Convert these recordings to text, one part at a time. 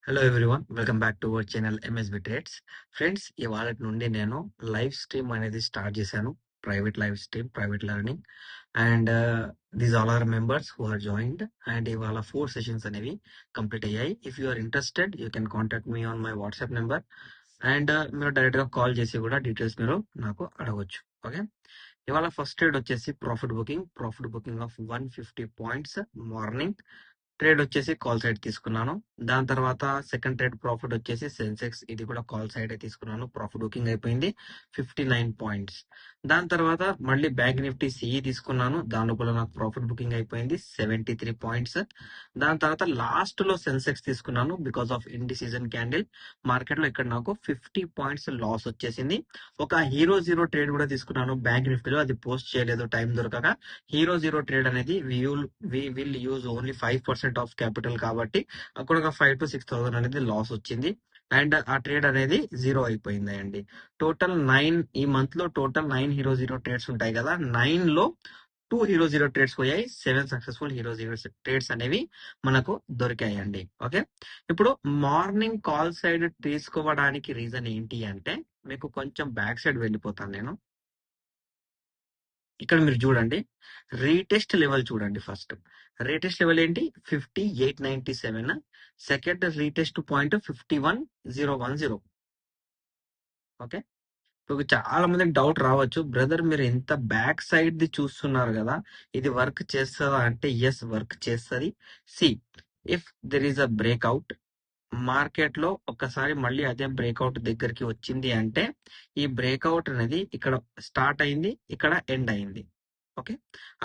Hello everyone, welcome back to our channel MSB trades. Friends, ఇవాళ నుండి నేను live stream అనేది స్టార్ట్ చేశాను. Private live stream, private learning. And these all are members who are joined. And ఇవాళ 4 sessions అనేవి complete అయ్యాయి. If you are interested, you can contact me on my WhatsApp number. And మీరు direct గా call చేసి కూడా details మీరు నాకు అడగవచ్చు. ఓకే, ఇవాళ ఫస్ట్ ట్రేడ్ వచ్చేసి profit booking of 150 points morning. Trade వచ్చేసి కాల్ సైడ్ తీసుకున్నాను. దాని తర్వాత సెకండ్ ట్రేడ్ ప్రాఫిట్ వచ్చేసి సెన్సెక్స్, ఇది కూడా కాల్ సైడ్ తీసుకున్నాను. ప్రాఫిట్ బుకింగ్ అయిపోయింది 59 పాయింట్స్. దాని తర్వాత మళ్ళీ బ్యాంక్ నిఫ్టీ సిఈ తీసుకున్నాను. దాని కూడా నాకు ప్రాఫిట్ బుకింగ్ అయిపోయింది 73 పాయింట్స్. దాని తర్వాత లాస్ట్ లో సెన్సెక్స్ తీసుకున్నాను. బికాస్ ఆఫ్ ఇండిసిజన్ క్యాండిల్ మార్కెట్ లో ఇక్కడ నాకు 50 పాయింట్స్ లాస్ వచ్చేసింది. ఒక హీరో జీరో ట్రేడ్ కూడా తీసుకున్నాను బ్యాంక్ నిఫ్టీలో, అది పోస్ట్ చేయలేదు టైం దొరకక. హీరో జీరో ట్రేడ్ అనేది we will use only 5% of capital కాబట్టి అక్కడ ఒక 5 to 6,000 అనేది లాస్ వచ్చింది. అండ్ ఆ ట్రేడ్ అనేది జీరో అయిపోయింది అండి. టోటల్ 9, ఈ మంత్ లో టోటల్ 9 హీరో జీరో ట్రేడ్స్ ఉంటాయి కదా, 9 లో 2 హీరో జీరో ట్రేడ్స్ పోయాయి. 7 సక్సెస్ఫుల్ హీరో జీరో ట్రేడ్స్ అనేవి మనకు దొరికాయండి. ఓకే, ఇప్పుడు మార్నింగ్ కాల్ సైడ్ తీసుకోవడానికి రీజన్ ఏంటి అంటే, మీకు కొంచెం బ్యాక్ సైడ్ వెళ్ళిపోతాను నేను. ఇక్కడ మీరు చూడండి, రీటెస్ట్ లెవెల్ చూడండి. ఫస్ట్ రీటెస్ట్ లెవెల్ ఏంటి? 5897. Second retest point 51,010. ఓకే, ఇప్పుడు చాలా మందికి డౌట్ రావచ్చు, బ్రదర్ మీరు ఎంత బ్యాక్ సైడ్ ది చూస్తున్నారు కదా, ఇది వర్క్ చేస్తుందా అంటే ఎస్, వర్క్ చేస్తుంది. See, if there is a breakout market లో ఒక్కసారి మళ్ళీ అదే బ్రేక్అవుట్ దగ్గరికి వచ్చింది అంటే, ఈ బ్రేక్అవుట్ అనేది ఇక్కడ స్టార్ట్ అయింది, ఇక్కడ ఎండ్ అయింది. ఓకే,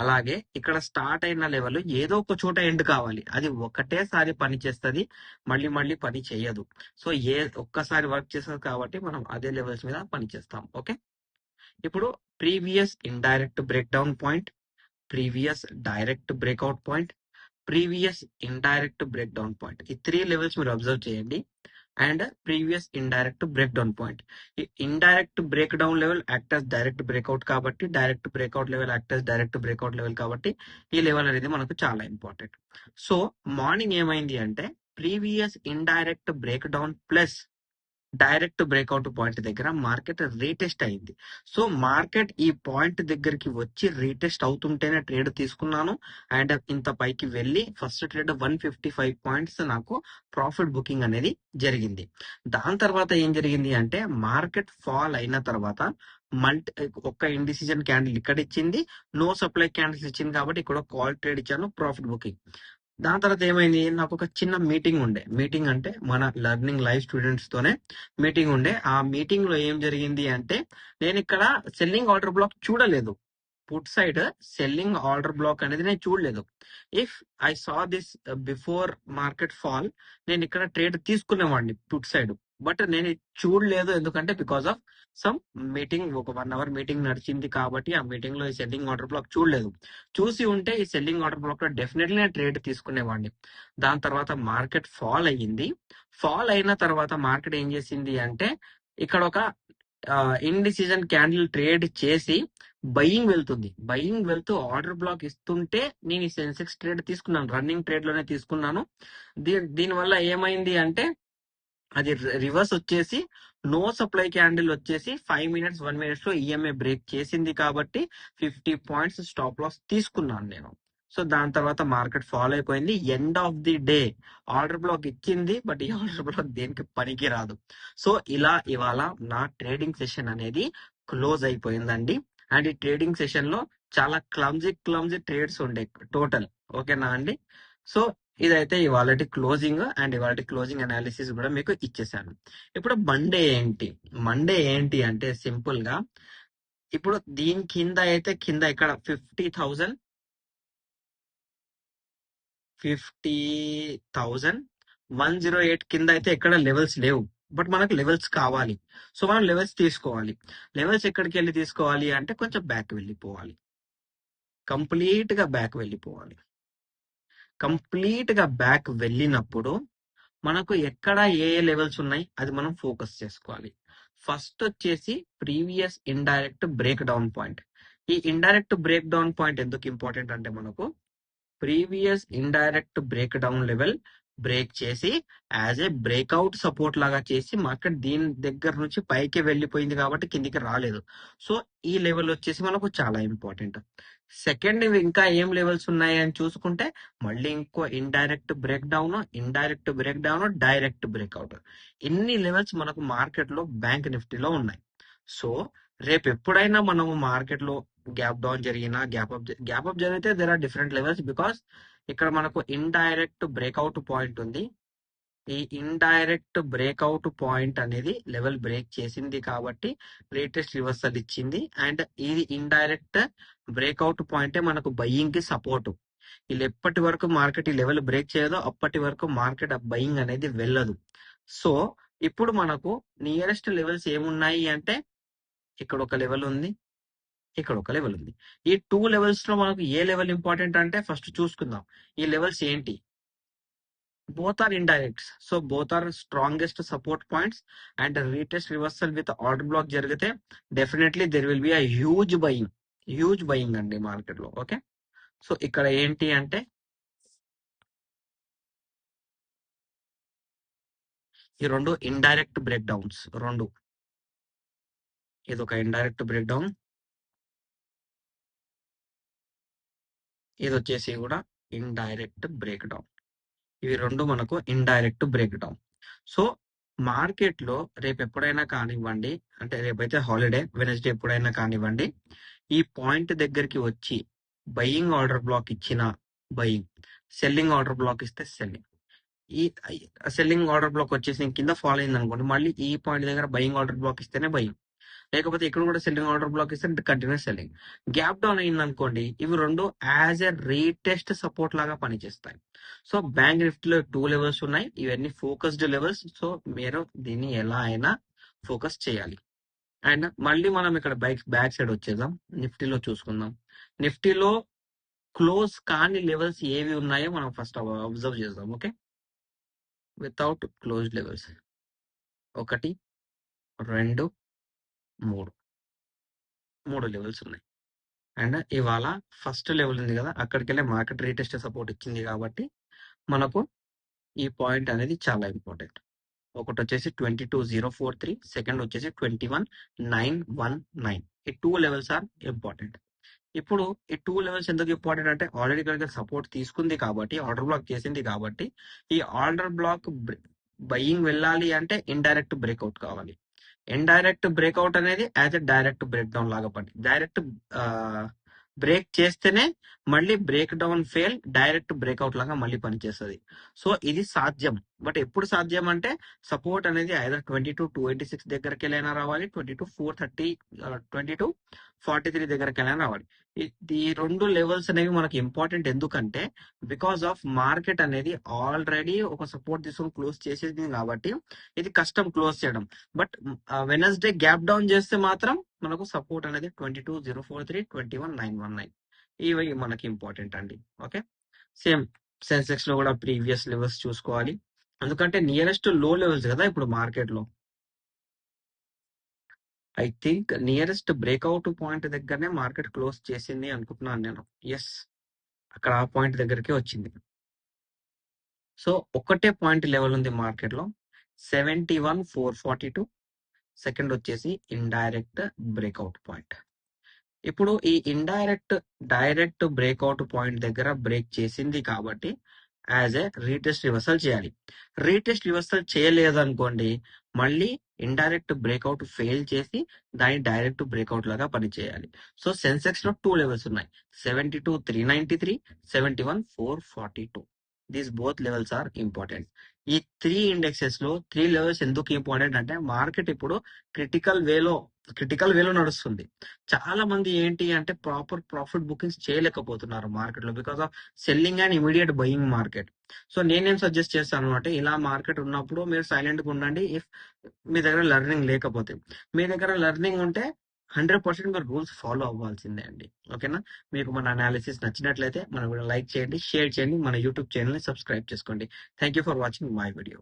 అలాగే ఇక్కడ స్టార్ట్ అయిన లెవెల్ ఏదో ఒక చోట ఎండ్ కావాలి. అది ఒకటేసారి పని చేస్తుంది, మళ్ళీ మళ్ళీ పని చేయదు. సో ఒక్కసారి వర్క్ చేస్తుంది కాబట్టి మనం అదే లెవెల్స్ మీద పని చేస్తాం. ఓకే, ఇప్పుడు previous indirect break down point, previous direct breakout point, previous indirect break down point, ఈ 3 లెవెల్స్ మీరు అబ్జర్వ్ చేయండి. And previous indirect break down point. ఈ indirect break down level act as direct breakout కాబట్టి, direct breakout level act as direct breakout level కాబట్టి, ఈ level అనేది మనకు చాలా ఇంపార్టెంట్. సో మార్నింగ్ ఏమైంది అంటే, previous indirect break down plus direct breakout point దగ్గర మార్కెట్ రీటెస్ట్ అయింది. సో మార్కెట్ ఈ పాయింట్ దగ్గరికి వచ్చి రీటెస్ట్ అవుతుంటేనే ట్రేడ్ తీసుకున్నాను. అండ్ ఇంత పైకి వెళ్ళి ఫస్ట్ ట్రేడ్ 155 పాయింట్స్ నాకు ప్రాఫిట్ బుకింగ్ అనేది జరిగింది. దాని తర్వాత ఏం జరిగింది అంటే, మార్కెట్ ఫాల్ అయిన తర్వాత ఒక్క ఇండిసిజన్ క్యాండిల్ ఇక్కడ ఇచ్చింది, నో సప్లై క్యాండిల్స్ ఇచ్చింది కాబట్టి ఇక్కడ కాల్ ట్రేడ్ ఇచ్చాను, ప్రాఫిట్ బుకింగ్. దాని తర్వాత ఏమైంది, నాకు ఒక చిన్న మీటింగ్ అంటే మన లెర్నింగ్ లైవ్ స్టూడెంట్స్ తోనే మీటింగ్ ఉండే. ఆ మీటింగ్ లో ఏం జరిగింది అంటే, నేను ఇక్కడ సెల్లింగ్ ఆర్డర్ బ్లాక్ చూడలేదు. Put side selling order black అనేది నేను చూడలేదు. If I saw this before market fall, నేను ఇక్కడ ట్రేడ్ తీసుకునేవాడిని పుట్ సైడ్. బట్ నేను చూడలేదు, ఎందుకంటే బికాస్ ఆఫ్ సమ్ మీటింగ్, ఒక 1 hour మీటింగ్ నడిచింది కాబట్టి ఆ మీటింగ్ లో ఈ సెల్లింగ్ ఆర్డర్ బ్లాక్ చూడలేదు. చూసి ఉంటే ఈ సెల్లింగ్ ఆర్డర్ బ్లాక్ లో డెఫినెట్లీ నేను ట్రేడ్ తీసుకునేవాడిని. దాని తర్వాత మార్కెట్ ఫాల్ అయ్యింది. ఫాల్ అయిన తర్వాత మార్కెట్ ఏం చేసింది అంటే, ఇక్కడ ఒక ఇండిసిజన్ క్యాండిల్ ట్రేడ్ చేసి బయింగ్ వెళ్తూ ఆర్డర్ బ్లాక్ ఇస్తుంటే నేను ఈ సెన్సెక్స్ ట్రేడ్ తీసుకున్నాను, రన్నింగ్ ట్రేడ్ లోనే తీసుకున్నాను. దీనివల్ల ఏమైంది అంటే, అది రివర్స్ వచ్చేసి నో సప్లై క్యాండిల్ వచ్చేసి 5 minutes 1 minutes లో ఈఎంఐ బ్రేక్ చేసింది కాబట్టి 50 పాయింట్స్ స్టాప్ లాస్ తీసుకున్నాను నేను. సో దాని తర్వాత మార్కెట్ ఫాలో అయిపోయింది. End of the day order black ఇచ్చింది, బట్ ఈ ఆర్డర్ బ్లాక్ దేనికి పనికి రాదు. సో ఇలా ఇవాళ నా ట్రేడింగ్ సెషన్ అనేది క్లోజ్ అయిపోయిందండి. అండ్ ఈ ట్రేడింగ్ సెషన్ లో చాలా క్లమ్జీ ట్రేడ్స్ ఉండే టోటల్. ఓకేనా అండి? సో ఇదైతే ఇవాళ క్లోజింగ్, అండ్ ఇవాళ క్లోజింగ్ అనాలిసిస్ కూడా మీకు ఇచ్చేసాను. ఇప్పుడు మండే ఏంటి అంటే, సింపుల్ గా ఇప్పుడు దీని కింద ఇక్కడ 50,108 కింద అయితే ఎక్కడ లెవెల్స్ లేవు, బట్ మనకు లెవెల్స్ కావాలి. సో మనం లెవెల్స్ తీసుకోవాలి. లెవెల్స్ ఎక్కడికి వెళ్ళి తీసుకోవాలి అంటే, కొంచెం బ్యాక్ వెళ్ళిపోవాలి, కంప్లీట్ గా బ్యాక్ వెళ్ళినప్పుడు మనకు ఎక్కడ ఏ లెవెల్స్ ఉన్నాయి అది మనం ఫోకస్ చేసుకోవాలి. ఫస్ట్ వచ్చేసి previous indirect break down point. ఈ ఇండైరెక్ట్ బ్రేక్ డౌన్ పాయింట్ ఎందుకు ఇంపార్టెంట్ అంటే, మనకు previous indirect break down level break చేసి యాజ్ ఏ బ్రేక్అవుట్ సపోర్ట్ లాగా చేసి మార్కెట్ దీని దగ్గర నుంచి పైకి వెళ్ళిపోయింది కాబట్టి కిందికి రాలేదు. సో ఈ లెవెల్ వచ్చేసి మనకు చాలా ఇంపార్టెంట్. సెకండ్ ఇంకా ఏం లెవెల్స్ ఉన్నాయి అని చూసుకుంటే మళ్ళీ ఇంకో indirect break down, direct breakout. ఇన్ని లెవెల్స్ మనకు మార్కెట్ లో బ్యాంక్ నిఫ్టీలో ఉన్నాయి. సో రేపు ఎప్పుడైనా మనము మార్కెట్ లో గ్యాప్ డౌన్ జరిగినా గ్యాప్ అప్ జరిగితే there are different levels, because ఇక్కడ మనకు ఇండైరెక్ట్ బ్రేక్అవుట్ పాయింట్ ఉంది. ఈ ఇండైరెక్ట్ బ్రేక్అవుట్ పాయింట్ అనేది లెవెల్ బ్రేక్ చేసింది కాబట్టి లేటెస్ట్ రివర్సల్ ఇచ్చింది. అండ్ ఇది ఇండైరెక్ట్ బ్రేక్అవుట్ పాయింటే మనకు బయ్యింగ్ కి సపోర్ట్. వీళ్ళు ఎప్పటి వరకు మార్కెట్ ఈ లెవెల్ బ్రేక్ చేయదో అప్పటి వరకు మార్కెట్ బయింగ్ అనేది వెళ్ళదు. సో ఇప్పుడు మనకు నియరెస్ట్ లెవెల్స్ ఏమున్నాయి అంటే ఇక్కడ ఒక లెవెల్ ఉంది, ఇక్కడ ఒక లెవెల్ ఉంది. ఈ 2 లెవెల్స్ లో మనకు ఏ లెవెల్ ఇంపార్టెంట్ అంటే ఫస్ట్ చూసుకుందాం ఈ లెవెల్స్ ఏంటి. Both are indirects. So both are strongest support points. And retest reversal with order block జరిగితే definitely there will be a huge buying అండి మార్కెట్ లో. ఓకే, సో ఇక్కడ ఏంటి అంటే ఈ రెండు ఇండైరెక్ట్ బ్రేక్ డౌన్స్. ఇది ఒక ఇండైరెక్ట్ బ్రేక్ డౌన్, ఇది వచ్చేసి కూడా ఇండైరెక్ట్ బ్రేక్ డౌన్. ఇవి రెండు మనకు indirect break down. So market లో రేపు ఎప్పుడైనా కానివ్వండి, అంటే రేపైతే హాలిడే, వెనస్డే ఎప్పుడైనా కానివ్వండి, ఈ పాయింట్ దగ్గరికి వచ్చి బయింగ్ ఆర్డర్ బ్లాక్ ఇచ్చిన బయింగ్, సెల్లింగ్ ఆర్డర్ బ్లాక్ ఇస్తే సెల్లింగ్. ఈ సెల్లింగ్ ఆర్డర్ బ్లాక్ వచ్చేసి కింద ఫాలో అయింది అనుకోండి, మళ్ళీ ఈ పాయింట్ దగ్గర బయింగ్ ఆర్డర్ బ్లాక్ ఇస్తేనే బయింగ్, లేకపోతే ఇక్కడ కూడా సెల్లింగ్ ఆర్డర్ బ్లాక్ ఇస్తే కంటిన్యూస్ సెల్లింగ్. గ్యాప్ డౌన్ అయింది అనుకోండి, ఇవి రెండు యాజ్ ఎ రీటెస్ట్ సపోర్ట్ లాగా పనిచేస్తాయి. సో బ్యాంక్ నిఫ్టీలో 2 లెవెల్స్ ఉన్నాయి, ఇవన్నీ ఫోకస్డ్ లెవెల్స్. సో మీరు దీన్ని ఎలా అయినా ఫోకస్ చేయాలి. అండ్ మళ్ళీ మనం ఇక్కడ బ్యాక్ సైడ్ వచ్చేద్దాం, నిఫ్టీలో చూసుకుందాం. నిఫ్టీలో క్లోజ్ కాని లెవెల్స్ ఏవి ఉన్నాయో మనం ఫస్ట్ అబ్జర్వ్ చేద్దాం. Okay, without close levels 1, 2, 3 levels ఉన్నాయి. అండ్ ఇవాళ ఫస్ట్ లెవెల్ ఉంది కదా, అక్కడికి వెళ్ళి మార్కెట్ రీటెస్ట్ సపోర్ట్ ఇచ్చింది కాబట్టి మనకు ఈ పాయింట్ అనేది చాలా ఇంపార్టెంట్. ఒకటి వచ్చేసి 22,043, సెకండ్ వచ్చేసి 21,919. ఈ 2 లెవెల్స్ ఆర్ ఇంపార్టెంట్. ఇప్పుడు ఈ 2 లెవెల్స్ ఎందుకు ఇంపార్టెంట్ అంటే ఆల్రెడీ ఇక్కడ సపోర్ట్ తీసుకుంది కాబట్టి, ఆర్డర్ బ్లాక్ చేసింది కాబట్టి, ఈ ఆర్డర్ బ్లాక్ బయింగ్ వెళ్ళాలి అంటే ఇండైరెక్ట్ బ్రేక్అవుట్ కావాలి. ఇండైరెక్ట్ బ్రేక్అవుట్ అనేది as a direct break down లాగా పడి, డైరెక్ట్ బ్రేక్ చేస్తేనే మళ్ళీ break down fail, direct breakout లాగా మళ్ళీ పనిచేస్తుంది. సో ఇది సాధ్యం. బట్ ఎప్పుడు సాధ్యం అంటే సపోర్ట్ అనేది ఐదర్ 22,286 దగ్గరికి వెళ్ళైనా రావాలి, 22,430, 22,43 దగ్గరికి వెళ్ళైనా రావాలి. ఈ 2 లెవెల్స్ అనేవి మనకి ఇంపార్టెంట్. ఎందుకంటే బికాస్ ఆఫ్ మార్కెట్ అనేది ఆల్రెడీ ఒక సపోర్ట్ తీసుకొని క్లోజ్ చేసేది కాబట్టి ఇది కష్టం క్లోజ్ చేయడం. బట్ వెనస్డే గ్యాప్ డౌన్ చేస్తే మాత్రం మనకు సపోర్ట్ అనేది 22,043, 21,919. ఇవి మనకి ఇంపార్టెంట్ అండి. ఓకే, సేమ్ సెన్సెక్స్ లో కూడా ప్రీవియస్ లెవెల్స్ చూసుకోవాలి, ఎందుకంటే నియరెస్ట్ లో లెవెల్స్ కదా ఇప్పుడు మార్కెట్ లో. I think nearest breakout point దగ్గరనే మార్కెట్ క్లోజ్ చేసింది అనుకుంటున్నాను నేను. ఎస్, అక్కడ ఆ పాయింట్ దగ్గరికి వచ్చింది. సో ఒకటే పాయింట్ లెవెల్ ఉంది మార్కెట్ లో, 71,442. సెకండ్ వచ్చేసి ఇండైరెక్ట్ బ్రేక్అవుట్ పాయింట్. ఇప్పుడు ఈ డైరెక్ట్ బ్రేక్అవుట్ పాయింట్ దగ్గర బ్రేక్ చేసింది కాబట్టి యాజ్ ఏ రీటెస్ట్ రివర్సల్ చేయాలి. రీటెస్ట్ రివర్సల్ చేయలేదు అనుకోండి, మళ్ళీ ఇండైరెక్ట్ బ్రేక్అవుట్ ఫెయిల్ చేసి దాన్ని డైరెక్ట్ బ్రేక్అవుట్ లాగా పనిచేయాలి. సో సెన్సెక్స్ లో 2 లెవెల్స్ ఉన్నాయి, 72,393, 71,442. These both levels are important. ఈ 3 ఇండెక్సెస్ లో 3 లెవెల్స్ ఎందుకు ఇంపార్టెంట్ అంటే మార్కెట్ ఇప్పుడు క్రిటికల్ వేలో నడుస్తుంది. చాలా మంది ఏంటి అంటే ప్రాపర్ ప్రాఫిట్ బుకింగ్స్ చేయలేకపోతున్నారు మార్కెట్ లో because of selling and immediate buying market. So నేనేం సజెస్ట్ చేస్తాను అంటే, ఇలా మార్కెట్ ఉన్నప్పుడు మీరు సైలెంట్ గా ఉండండి. ఇఫ్ మీ దగ్గర లెర్నింగ్ లేకపోతే, మీ దగ్గర లెర్నింగ్ ఉంటే 100% మీరు రూల్స్ ఫాలో అవ్వాల్సిందే అండి. ఓకేనా, మీకు మన అనాలిసిస్ నచ్చినట్లయితే మన లైక్ చేయండి, షేర్ చేయండి, మన యూట్యూబ్ ఛానల్ ని సబ్స్క్రైబ్ చేసుకోండి. Thank you for watching my video.